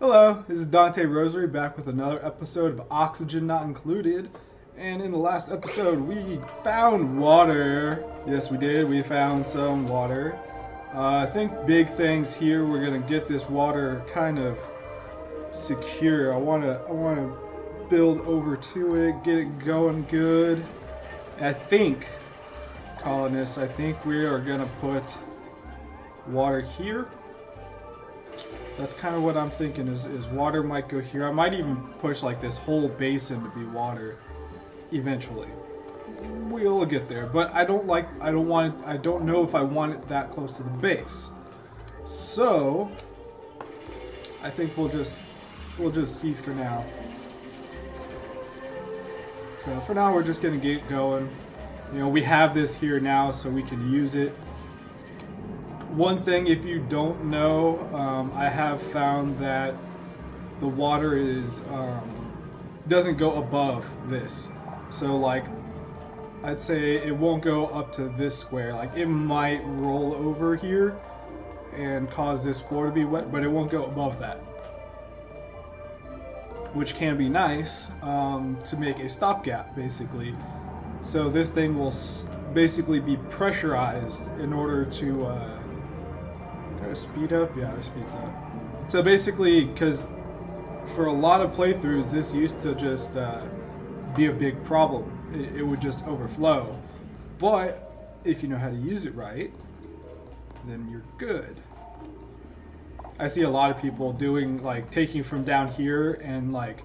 Hello, this is Dante Rosary back with another episode of Oxygen Not Included. And in the last episode, we found water. Yes, we did. We found some water. I think big things here. We're gonna get this water kind of secure. I wanna build over to it, get it going good. And I think, colonists, I think we are gonna put water here. That's kind of what I'm thinking is water might go here. I might even push like this whole basin to be water eventually. We'll get there, but I don't know if I want it that close to the base. So I think we'll just see for now. So for now we're just gonna get going. You know, we have this here now so we can use it. One thing, if you don't know, I have found that the water doesn't go above this. So like, I'd say it won't go up to this square. Like it might roll over here and cause this floor to be wet, but it won't go above that. Which can be nice to make a stopgap, basically. So this thing will basically be pressurized in order to speed up? Yeah, it speeds up. So basically, because for a lot of playthroughs, this used to just be a big problem. It would just overflow. But if you know how to use it right, then you're good. I see a lot of people doing like taking from down here and like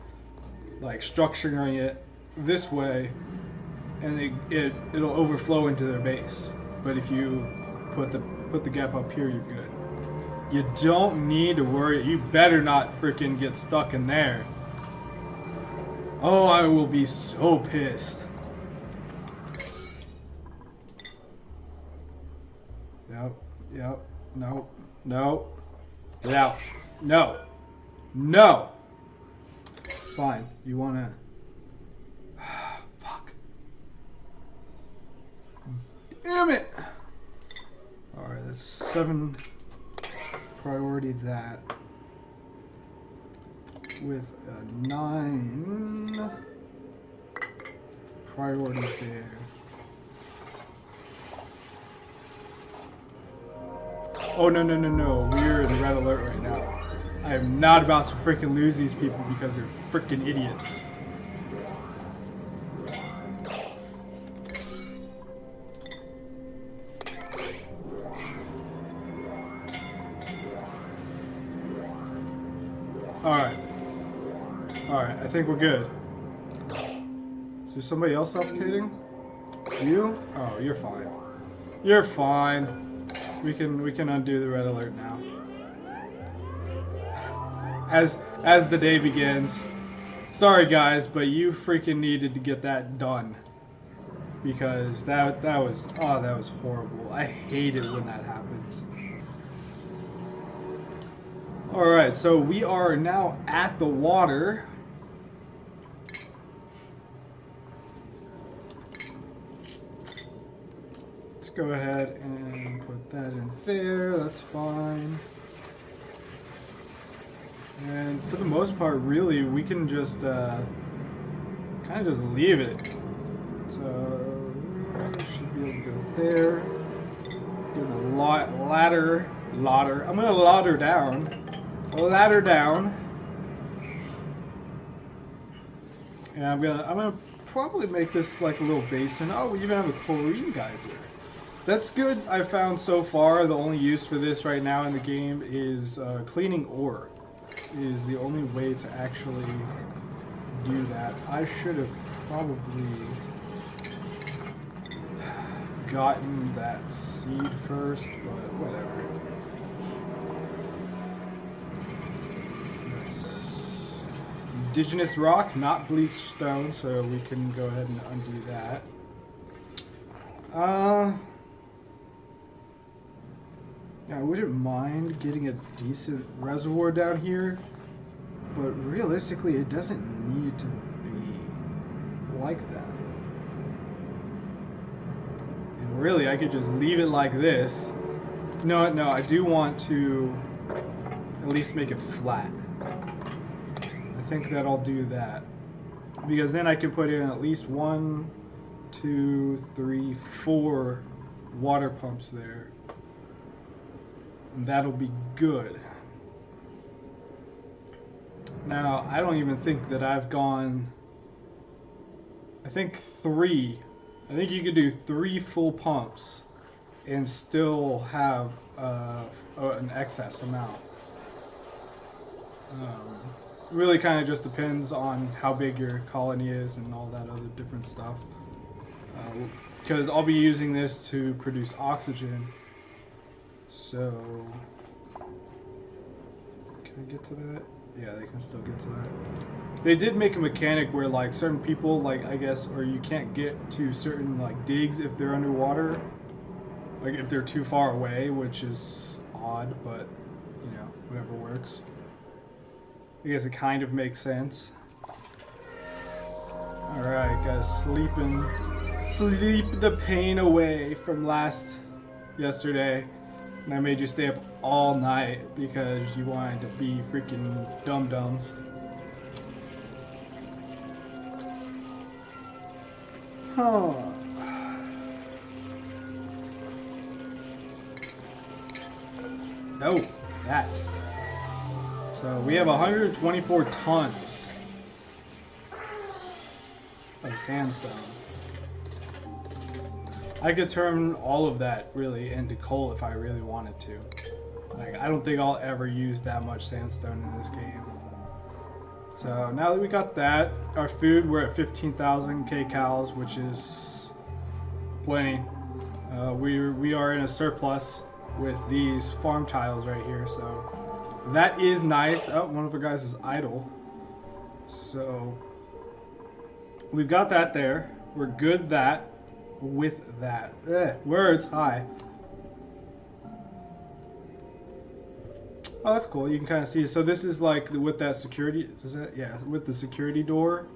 structuring it this way, and it'll overflow into their base. But if you put the gap up here, you're good. You don't need to worry. You better not freaking get stuck in there. Oh, I will be so pissed. Yep. No. Get out. No. Fine. You wanna... Fuck. Damn it. Alright, that's 7... priority that with a 9 priority there. Oh no, we're in red alert right now. I am not about to freaking lose these people because they're freaking idiots. Alright, I think we're good. Is there somebody else suffocating? You? Oh, you're fine. You're fine. We can undo the red alert now. As the day begins. Sorry guys, but you freaking needed to get that done. Because that was horrible. I hate it when that happens. Alright, so we are now at the water. Let's go ahead and put that in there. That's fine. And for the most part, really, we can just kind of just leave it. So should be able to go there. Get a ladder. I'm gonna ladder down. And I'm gonna probably make this like a little basin. Oh, we even have a chlorine geyser. That's good. I found so far the only use for this right now in the game is cleaning ore. Is the only way to actually do that. I should have probably gotten that seed first, but whatever. Indigenous rock, not bleached stone, so we can go ahead and undo that. Yeah, I wouldn't mind getting a decent reservoir down here, but realistically it doesn't need to be like that. And really, I could just leave it like this. No, I do want to at least make it flat. think that I'll do that. Because then I can put in at least 1, 2, 3, 4 water pumps there. And that'll be good. Now, I don't even think that I've gone... I think 3. I think you could do 3 full pumps and still have an excess amount. Really kind of just depends on how big your colony is and all that other different stuff. Because I'll be using this to produce oxygen. So... Can I get to that? Yeah, they can still get to that. They did make a mechanic where, like, certain people, like, I guess, or you can't get to certain, like, digs if they're underwater. Like, if they're too far away, which is odd, but, you know, whatever works. I guess it kind of makes sense. Alright, guys, sleep the pain away from yesterday. And I made you stay up all night because you wanted to be freaking dum-dums. Huh. Oh, that. So we have 124 tons of sandstone. I could turn all of that really into coal if I really wanted to. Like, I don't think I'll ever use that much sandstone in this game. So now that we got that, our food, we're at 15,000 kcals, which is plenty. We are in a surplus with these farm tiles right here, so that is nice. Oh, one of the guys is idle. So we've got that there. We're good with that. Words, hi. Oh, that's cool. You can kind of see. So this is like with that security. Is that, yeah, with the security door.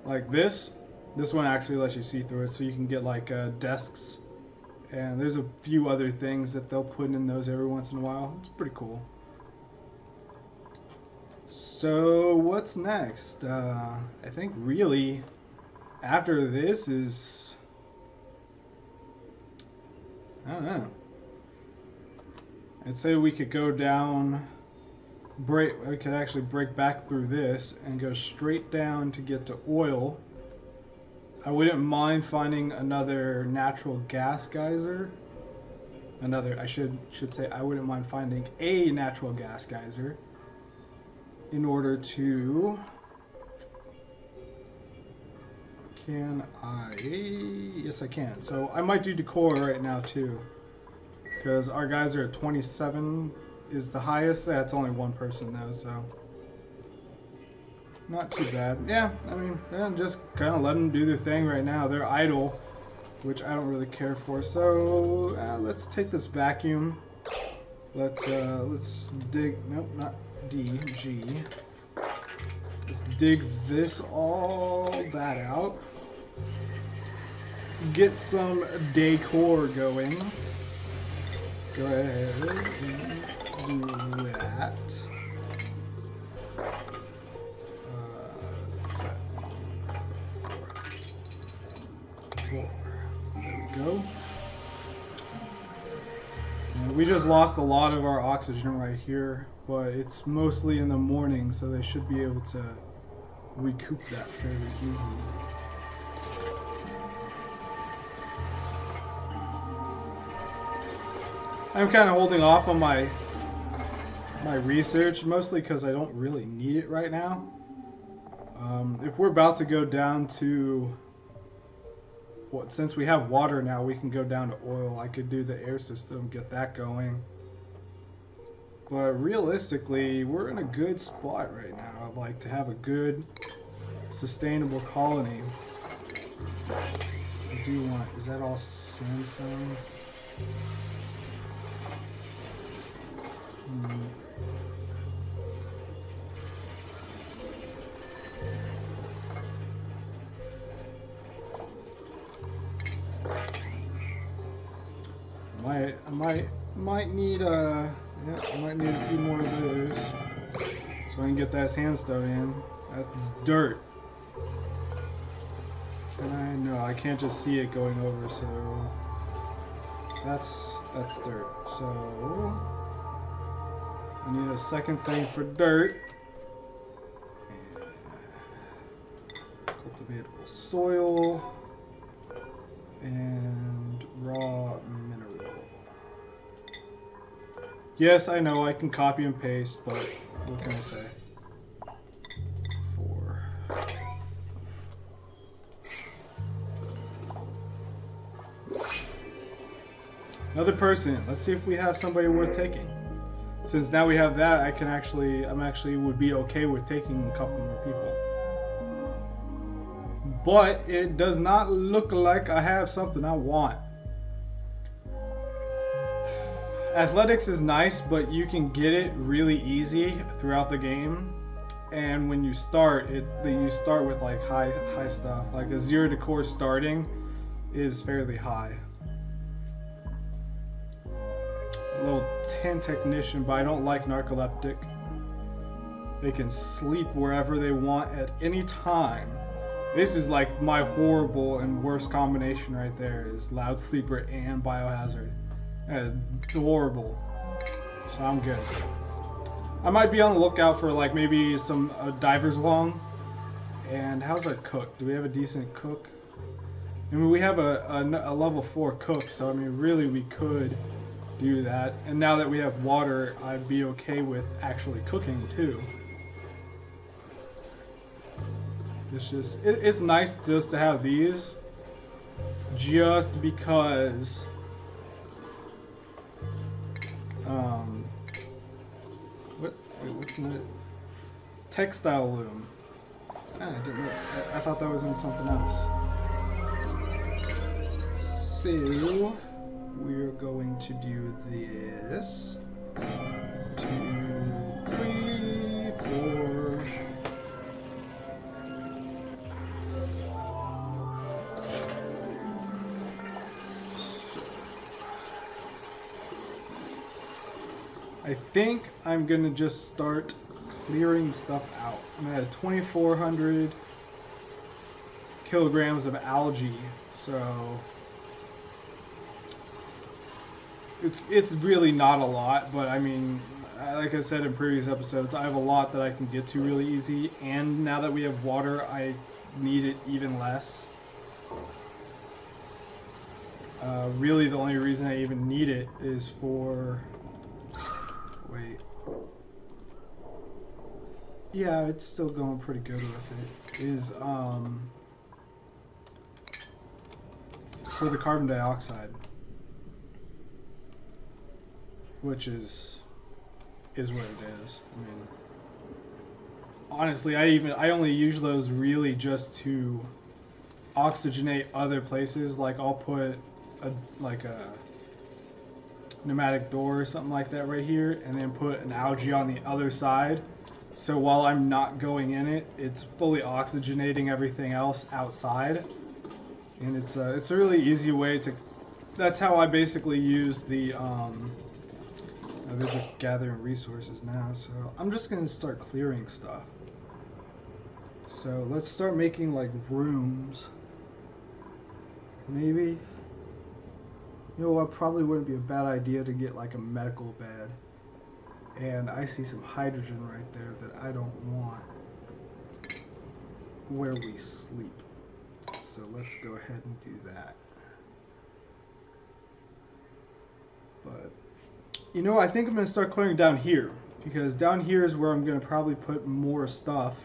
Like this. This one actually lets you see through it, so you can get like desks. And there's a few other things that they'll put in those every once in a while. It's pretty cool. So what's next? I think really after this is, I don't know. I'd say we could go down, we could actually break back through this and go straight down to get to oil. I wouldn't mind finding another natural gas geyser. I should say I wouldn't mind finding a natural gas geyser in order to... Can I? Yes, I can. So I might do decor right now too, because our guys are at 27 is the highest. That's only one person though, so not too bad. Yeah, I mean, just kind of let them do their thing right now. They're idle, which I don't really care for. So let's take this vacuum. Let's dig. Nope, not D. G. Let's dig all that out. Get some decor going. Go ahead and do that. Four. There we go. And we just lost a lot of our oxygen right here, but it's mostly in the morning, so they should be able to recoup that fairly easy. I'm kind of holding off on my research, mostly because I don't really need it right now. If we're about to go down to, since we have water now, we can go down to oil. I could do the air system, get that going. But realistically, we're in a good spot right now. I'd like to have a good, sustainable colony. I do want, is that all sandstone? I might need I might need a few more of those. So I can get that sandstone in. That's dirt. And I know I can't just see it going over, so that's dirt. So I need a second thing for dirt. Cultivatable soil and raw mineral. Yes, I know I can copy and paste, but what can I say? 4. Another person. Let's see if we have somebody worth taking. Since now we have that, I'm actually would be okay with taking a couple more people. But it does not look like I have something I want. Athletics is nice, but you can get it really easy throughout the game. And when you start, you start with like high stuff. Like a 0 to core starting is fairly high. Level 10 technician, but I don't like narcoleptic. They can sleep wherever they want at any time. This is like my horrible and worst combination right there, is loud sleeper and biohazard. Horrible. So I'm good. I might be on the lookout for like maybe some diver's lung. And how's our cook? Do we have a decent cook? I mean, we have a level 4 cook, so I mean really we could do that. And now that we have water, I'd be okay with actually cooking too. It's nice just to have these, just because what's in it? Textile loom. I didn't know. I thought that was in something else. So we're going to do this. 1, 2, 3, 4. I think I'm gonna just start clearing stuff out. I'm at 2,400 kilograms of algae, so it's really not a lot. But I mean, like I said in previous episodes, I have a lot that I can get to really easy, and now that we have water, I need it even less. Really, the only reason I even need it is for... Wait. Yeah, it's still going pretty good with it. Is for the carbon dioxide, which is what it is. I mean, honestly, I only use those really just to oxygenate other places. Like I'll put a pneumatic door or something like that right here, and then put an algae on the other side, so while I'm not going in it, it's fully oxygenating everything else outside. And it's a really easy way to... That's how I basically use the they're just gathering resources now, so I'm just gonna start clearing stuff. So let's start making like rooms, maybe. You know what, probably wouldn't be a bad idea to get like a medical bed. And I see some hydrogen right there that I don't want where we sleep. So let's go ahead and do that. But, you know, I think I'm going to start clearing down here, because down here is where I'm going to probably put more stuff.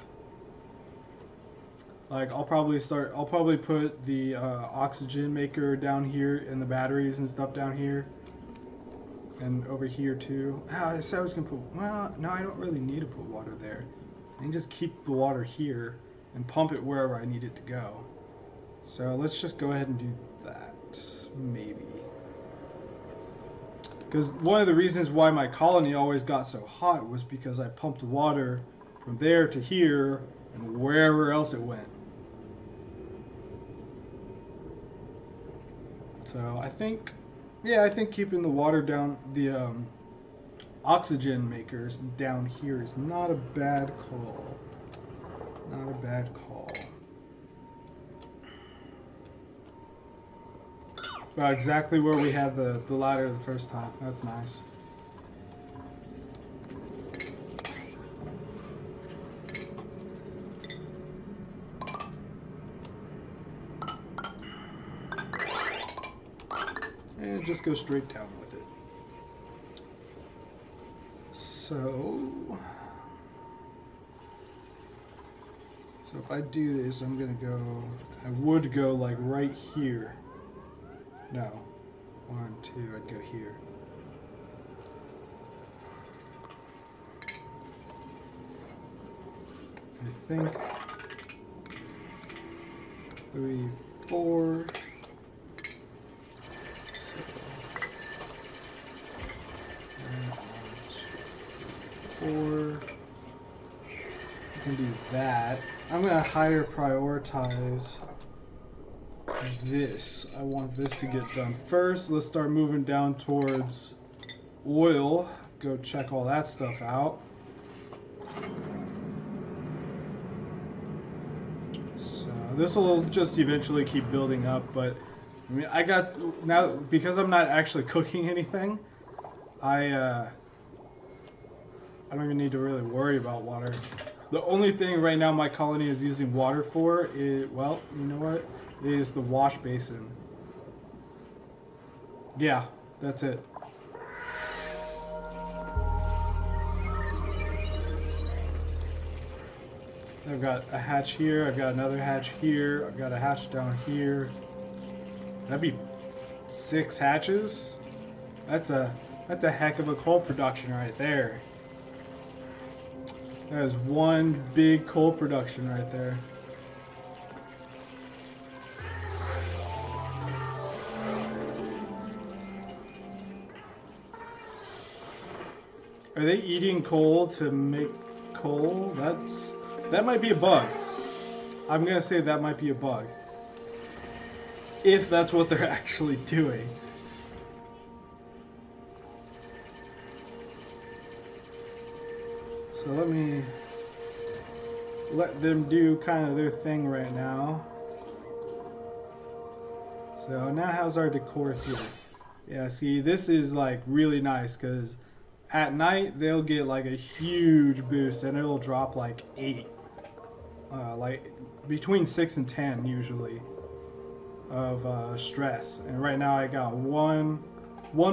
Like I'll probably put the oxygen maker down here and the batteries and stuff down here. And over here too. I said I was gonna put, well, no, I don't really need to put water there. I can just keep the water here and pump it wherever I need it to go. So let's just go ahead and do that, maybe. Because one of the reasons why my colony always got so hot was because I pumped water from there to here and wherever else it went. So I think keeping the water down, the oxygen makers down here is not a bad call. Not a bad call. About exactly where we had the ladder the first time. That's nice. And just go straight down with it. So if I do this, I'm gonna go, I would go like right here. No. 1, 2, I'd go here. I think 3, 4. So, 4. I can do that. I'm gonna higher prioritize this. I want this to get done first. Let's start moving down towards oil. Go check all that stuff out. So this will just eventually keep building up, but I mean, I got now because I'm not actually cooking anything. I don't even need to really worry about water. The only thing right now my colony is using water for is, well, you know what? Is the wash basin. Yeah, that's it. I've got a hatch here, I've got another hatch here, I've got a hatch down here. That'd be 6 hatches. That's a heck of a coal production right there. That is one big coal production right there. Are they eating coal to make coal? That might be a bug. I'm gonna say that might be a bug. If that's what they're actually doing. So let me let them do kind of their thing right now. So now how's our decor here? Yeah, see, this is like really nice because at night they'll get like a huge boost and it'll drop like 8. Like between 6 and 10 usually of stress. And right now I got one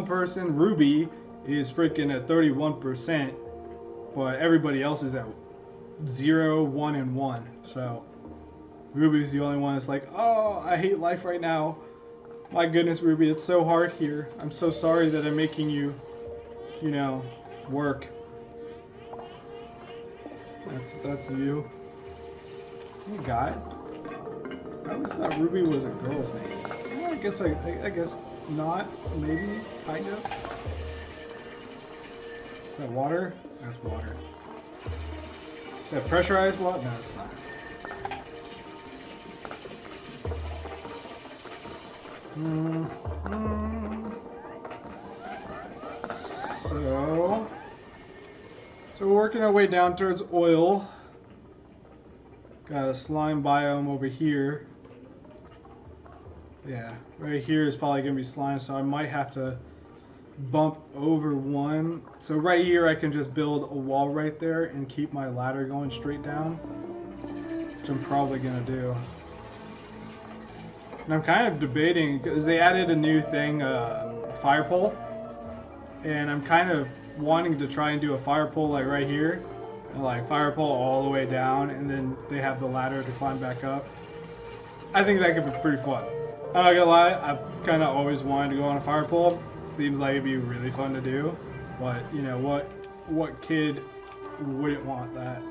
person, Ruby, is freaking at 31%. But everybody else is at 0, 1, and 1. So Ruby's the only one that's like, oh, I hate life right now. My goodness, Ruby, it's so hard here. I'm so sorry that I'm making you, you know, work. That's you. Hey, guy. I always thought Ruby was a girl's name. Well, I guess not. Maybe. Kind of. Is that water? That's water. Is that pressurized water? No, it's not. So we're working our way down towards oil. Got a slime biome over here. Yeah, right here is probably going to be slime, so I might have to bump over one. So right here I can just build a wall right there and keep my ladder going straight down, which I'm probably going to do. And I'm kind of debating, because they added a new thing, fire pole, and I'm kind of wanting to try and do a fire pole like right here, and like fire pole all the way down, and then they have the ladder to climb back up. I think that could be pretty fun. I'm not gonna lie, I've kind of always wanted to go on a fire pole. Seems like it'd be really fun to do, but you know what kid wouldn't want that?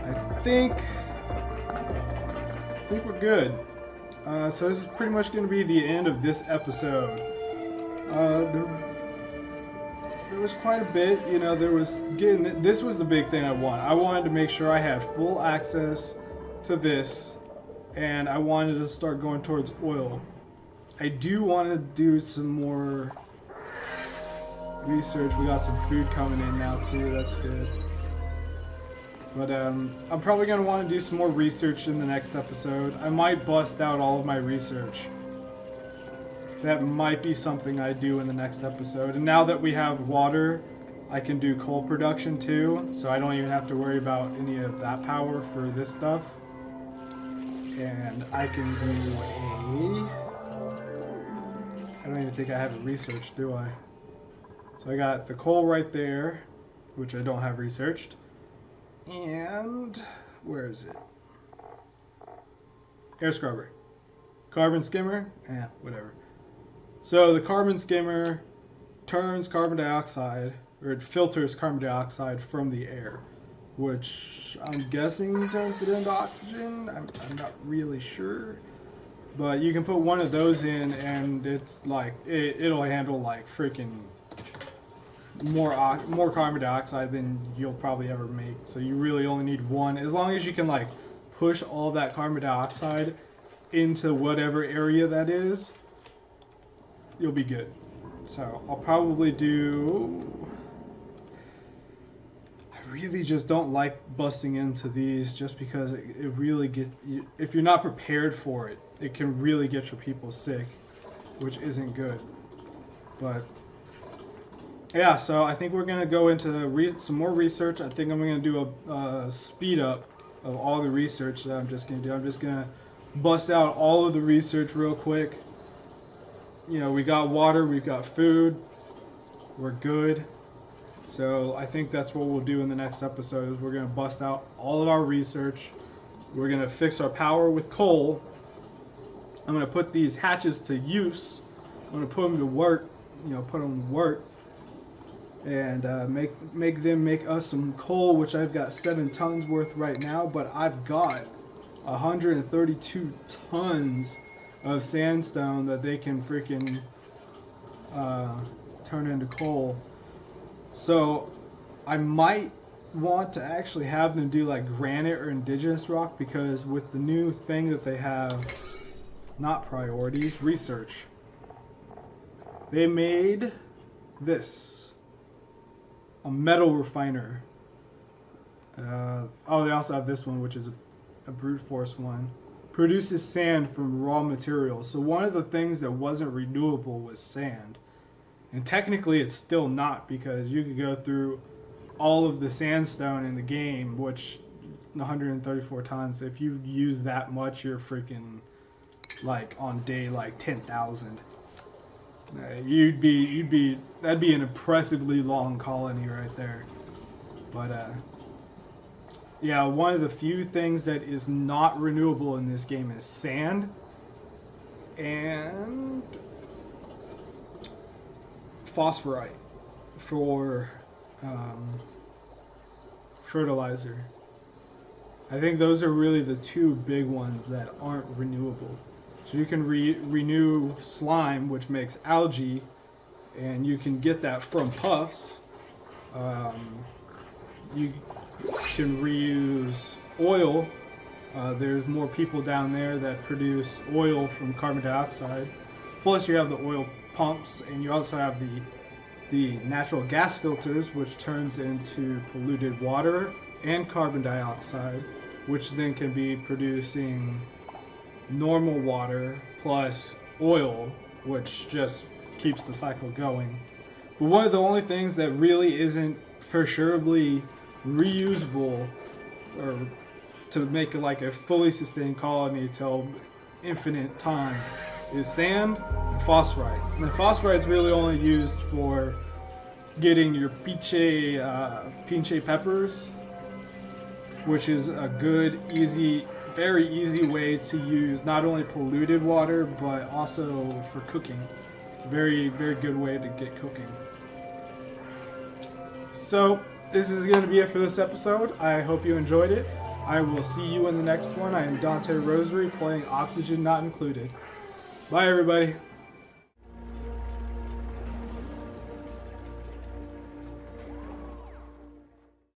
I think we're good. So this is pretty much going to be the end of this episode. There was quite a bit, you know. This was the big thing I wanted. I wanted to make sure I had full access to this and I wanted to start going towards oil. I do want to do some more research. We got some food coming in now too, that's good. But I'm probably going to want to do some more research in the next episode. I might bust out all of my research. That might be something I do in the next episode. And now that we have water, I can do coal production too, so I don't even have to worry about any of that power for this stuff. And I can do I don't even think I have it researched, do I? So I got the coal right there, which I don't have researched. And where is it? Air scrubber. Carbon skimmer? Whatever. So the carbon skimmer turns carbon dioxide, or it filters carbon dioxide from the air, which I'm guessing turns it into oxygen. I'm not really sure. But you can put one of those in and it's like, it'll handle like freaking more carbon dioxide than you'll probably ever make. So you really only need one. As long as you can like push all that carbon dioxide into whatever area that is, you'll be good. So I'll probably do... I really just don't like busting into these just because it really if you're not prepared for it, it can really get your people sick, which isn't good. But yeah, so I think we're going to go into some more research. I think I'm going to do a speed up of all the research that I'm just going to do. I'm just going to bust out all of the research real quick. You know, we got water, we've got food, we're good. So I think that's what we'll do in the next episode is we're going to bust out all of our research. We're going to fix our power with coal. I'm going to put these hatches to use. I'm going to put them to work, put them to work. And make them make us some coal, which I've got 7 tons worth right now, but I've got 132 tons of sandstone that they can freaking turn into coal. So I might want to actually have them do like granite or indigenous rock, because with the new thing that they have, not priorities, research, they made this. A metal refiner. They also have this one, which is a brute force one. Produces sand from raw materials. So one of the things that wasn't renewable was sand. And technically it's still not, because you could go through all of the sandstone in the game, which 134 tons. If you use that much, you're freaking like on day like 10,000. That'd be an impressively long colony right there. But yeah, one of the few things that is not renewable in this game is sand and phosphorite for fertilizer. I think those are really the two big ones that aren't renewable. So you can renew slime, which makes algae, and you can get that from puffs. You can reuse oil. There's more people down there that produce oil from carbon dioxide. Plus you have the oil pumps, and you also have the natural gas filters, which turns into polluted water and carbon dioxide, which then can be producing normal water plus oil, which just keeps the cycle going. But one of the only things that really isn't for surely reusable, or to make it like a fully sustained colony till infinite time, is sand and phosphorite. And the phosphorite is really only used for getting your pinche peppers, which is a good, very easy way to use not only polluted water, but also for cooking. Very, very good way to get cooking. So, this is going to be it for this episode. I hope you enjoyed it. I will see you in the next one. I am Dante Rosary, playing Oxygen Not Included. Bye, everybody.